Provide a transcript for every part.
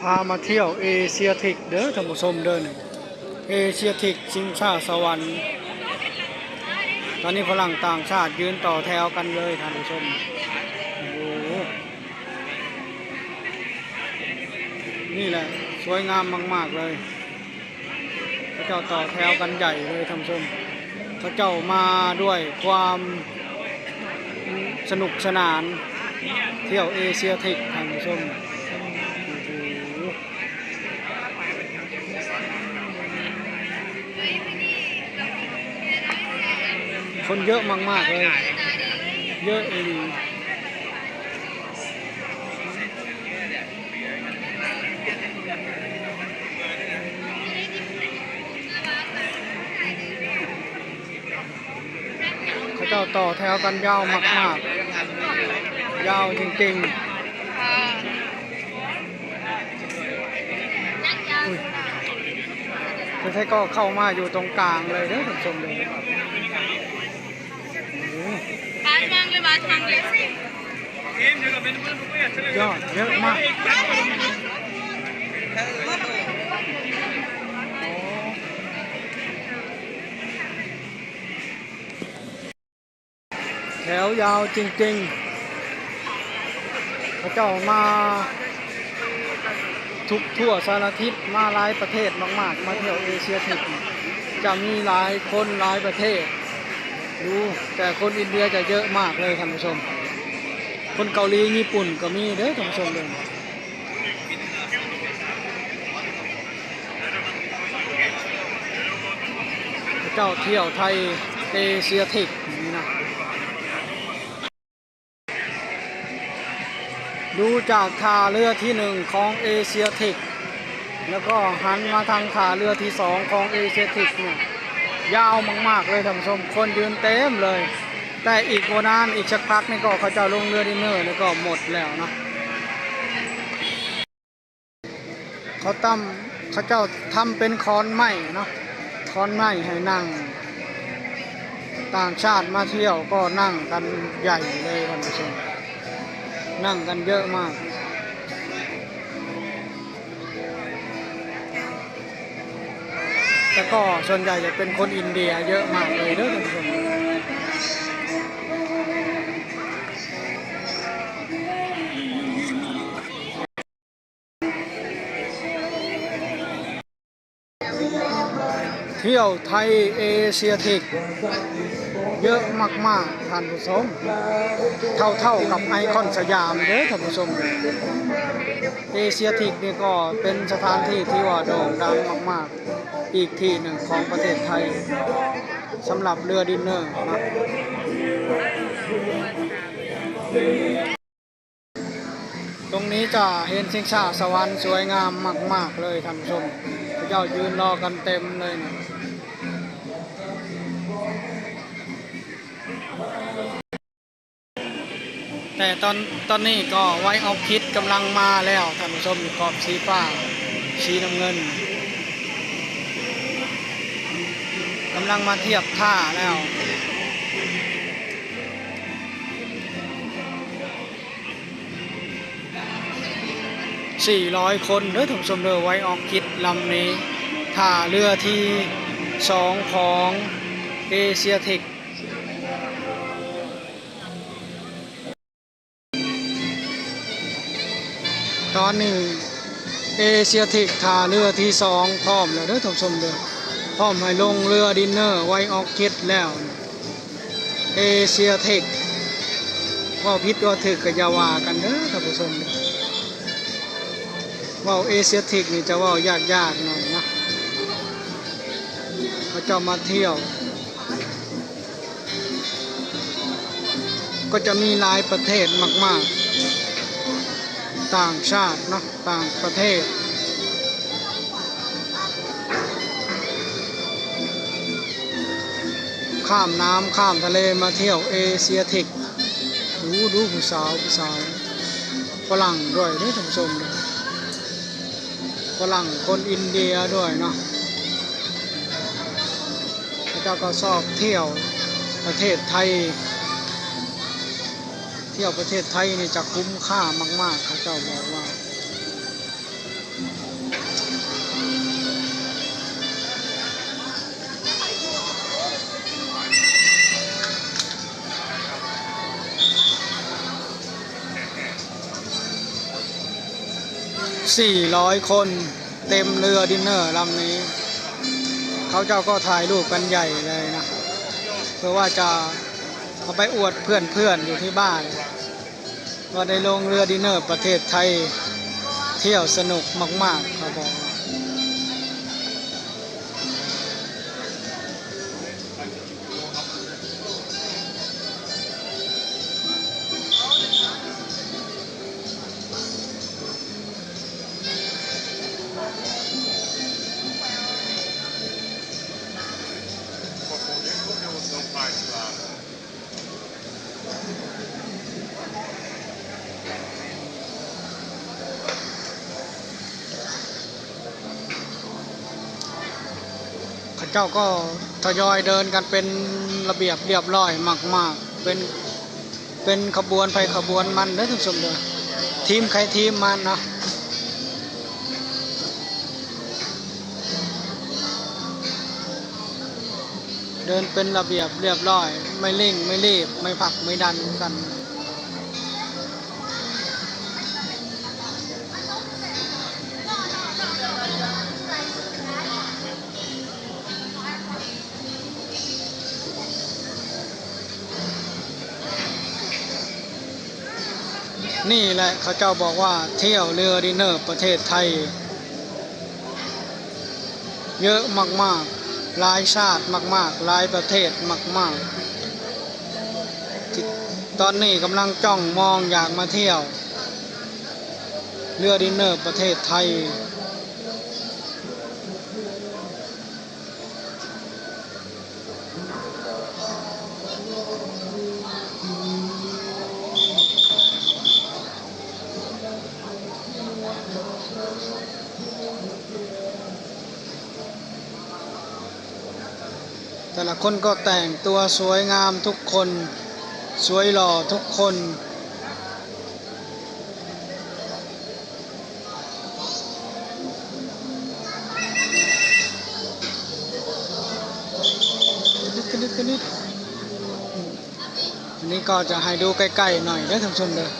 พามาเที่ยวเอเชียทิกเด้อท่านผู้ชมเด้อเอเชียทิกชิงชาสวรรค์ตอนนี้ฝรั่งต่างชาติยืนต่อแถวกันเลยท่านผู้ชมโอ้โหนี่แหละสวยงามมากๆเลยพระเจ้าต่อแถวกันใหญ่เลยท่านผู้ชมพระเจ้ามาด้วยความสนุกสนานเที่ยวเอเชียทิกท่านผู้ชมคนเยอะมากๆเลยเยอะเองเขาเจ้าต่อแถวกันยาวมากๆยาวจริงๆไม่ใช่ก็เข้ามาอยู่ตรงกลางเลยเด้อท่านผู้ชมเลยยอดเยอะมากแถวยาวจริงๆพระเจ้ามาทุกทั่วสารทิศมาหลายประเทศมากๆมาเที่ยวเอเชียทิกจะมีหลายคนหลายประเทศดูแต่คนอินเดียจะเยอะมากเลยท่านผู้ชมคนเกาหลีญี่ปุ่นก็มีเด้อท่านผู้ชมเลยพระเจ้าเที่ยวไทยเอเชียทิกนี่นะดูจากท่าเรือที่หนึ่งของเอเชียทิกแล้วก็หันมาทางท่าเรือที่สองของเอเชียทิกเนี่ยยาวมากๆเลยท่านผู้ชมคนยืนเต็มเลยแต่อีกโบนานอีกสักพักนี่ก็เขาจะลงเรือดินเนอร์นี่ก็หมดแล้วนะเขาเจ้าทำเป็นคอนไม้เนาะคอนไม้ให้นั่งต่างชาติมาเที่ยวก็นั่งกันใหญ่เลยท่านผู้ชมนั่งกันเยอะมากแต่ก็ส่วนใหญ่จะเป็นคนอินเดียเยอะมากเลยเด้อท่านผู้ชมเที่ยวไทยเอเชียทิกเยอะมากๆท่านผู้ชมเท่ากับไอคอนสยามเด้อท่านผู้ชมเอเชียทิกนี่ก็เป็นสถานที่ที่ว่าโด่งดังมากๆอีกที่หนึ่งของประเทศไทยสำหรับเรือดินเนอร์นะตรงนี้จะเห็นชิงช้าสวรรค์สวยงามมากๆเลยท่านผู้ชมพระเจ้ายืนรอกันเต็มเลยนะแต่ตอนนี้ก็ไว้เอาคิดกำลังมาแล้วท่านผู้ชมกรอบสีฟ้าสีน้ำเงินกำลังมาเทียบท่าแล้ว400 คนเด้อท่านผู้ชมเด้อไว้ออกคิดลำนี้ท่าเรือที่2ของเอเชียทิกตอนนี้เอเชียทิกท่าเรือที่2พร้อมแล้วเด้อท่านผู้ชมเด้อพร้อมให้ลงเรือดินเนอร์ไว้ออกคิดแล้วเอเชียทิกว่าพิษว่าถึกก็อย่าว่ากันเด้อท่านผู้ชมว่าเอเชียทิกนี่จะว่ายากหน่อยนะเขาจะมาเที่ยวก็จะมีหลายประเทศมากๆต่างชาติเนาะต่างประเทศข้ามน้ำข้ามทะเลมาเที่ยวเอเชียทิกดูผู้สาวฝรั่งด้วยเด้อท่านผู้ชมฝรั่งคนอินเดียด้วยเนาะพระเจ้าก็ชอบเที่ยวประเทศไทยเที่ยวประเทศไทยนี่จะคุ้มค่ามากๆพระเจ้าบอกว่า 400 คนเต็มเรือดินเนอร์ลำนี้เขาเจ้าก็ถ่ายรูปกันใหญ่เลยนะเพื่อว่าจะเอาไปอวดเพื่อนๆอยู่ที่บ้านว่าได้ลงเรือดินเนอร์ประเทศไทยเที่ยวสนุกมากๆเขาบอกข้าเจ้าก็ทยอยเดินกันเป็นระเบียบเรียบร้อยมากๆเป็นขบวนไปขบวนมันได้ทุกสมเด็จทีมใครทีมมันนะเดินเป็นระเบียบเรียบร้อยไม่เร่งไม่รีบไม่ผลักไม่ดันกันนี่แหละเขาเจ้าบอกว่าเที่ยวเรือดินเนอร์ประเทศไทยเยอะมากๆหลายชาติมากๆหลายประเทศมากๆที่ตอนนี้กำลังจ้องมองอยากมาเที่ยวเรือดินเนอร์ประเทศไทยแต่ละคนก็แต่งตัวสวยงามทุกคนสวยหล่อทุกคนนิดอันนี้ก็จะให้ดูใกล้ๆหน่อยได้ท่านผู้ชมเลย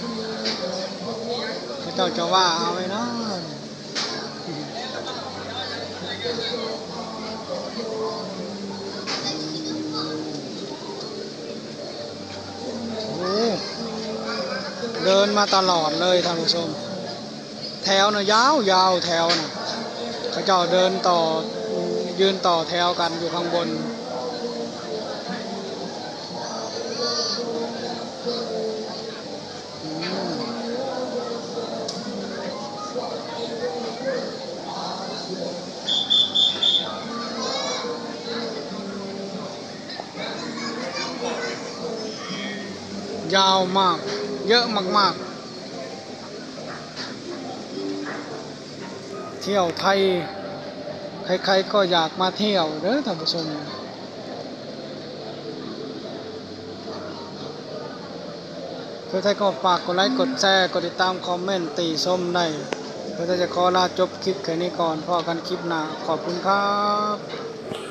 เขาเจ้าจะว่าเอาไว้เนาะเดินมาตลอดเลยท่านผู้ชมแถวนะยาวแถวนะเขาเจ้าเดินต่อยืนต่อแถวกันอยู่ข้างบนยาวมากเยอะมากๆเที่ยวไทยใครๆก็อยากมาเที่ยวเด้อท่านผู้ชมเพื่อไทยก็ฝากกดไลค์กดแชร์กดติดตามคอมเมนต์ตีส้มได้เพื่อไทยจะขอลาจบคลิปแค่นี้ก่อนพอกันคลิปหน้าขอบคุณครับ